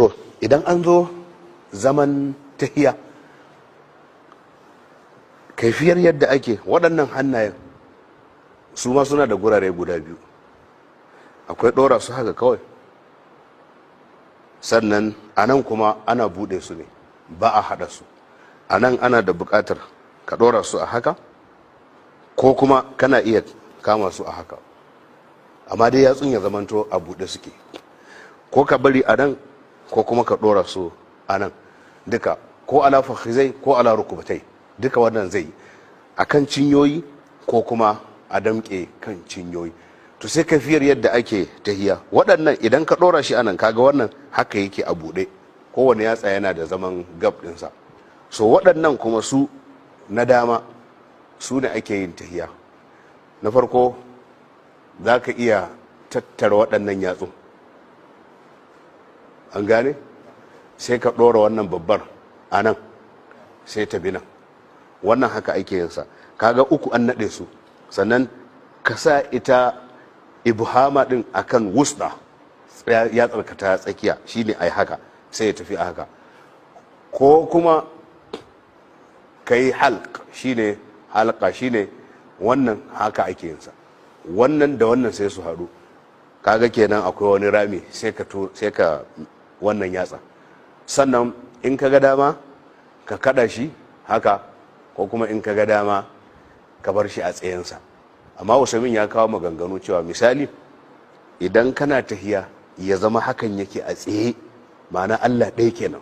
To idan an zo zaman tahiya, kaifiyar yadda ake waɗannan hannayen su ma suna da gurare guda biyu. Akwai ɗora su haka kawai, sannan a nan kuma ana buɗe su ne, ba a haɗa su. A nan ana da buƙatar ka ɗora su a haka, ko kuma kana iya kama su a haka, amma dai yatsun ya zamanto a buɗe suke, ko ka bari a nan ko kuma ka ɗora su a nan duka, ko ala fakhizai ko ala rukubatai, duka wannan zai a kan cinyoyi ko kuma a damƙe kan cinyoyi. To sai kafiyar yadda ake tahiya, waɗannan idan ka ɗora shi anan kaga wannan haka yake a buɗe, kowane yatsa yana da zaman gab ɗinsa. So waɗannan kuma su na dama su ne ake yin tahiya. Na farko za ka iya tattara waɗannan yatsun, an gane, sai ka ɗora wannan babbar a nan sai ta bi nan, wannan haka ake yinsa. Kaga uku an naɗe su, sannan ka sa ita ibhama din akan wusda, ya tsarkata tsakiya shine ai haka, sai ya tafi a haka. Ko kuma kai halq, shine halqa, shine wannan haka ake yinsa, wannan da wannan sai su haɗu, kaga kenan akwai wani rami, sai ka wannan yatsa. Sannan in ka ga dama ka kada shi haka, ko kuma in ka ga dama ka bar shi a tsayensa. Amma Usaimin ya kawo maganganu cewa misali idan kana tahiya ya zama hakan yake a tsaye, ma'ana Allah ɗaya kenan.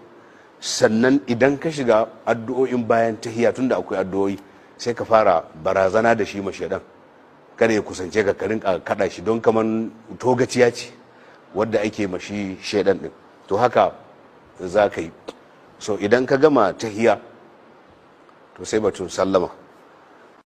Sannan idan ka shiga addu'o'in bayan tahiya, tunda akwai addu'o'i, sai ka fara barazana da shi mashedan, kada ya kusance ka rinka kada shi, don kaman togaciya ce wadda ake mashi shedan din. To haka za ka yi. So idan ka gama tahiya to sai batun sallama.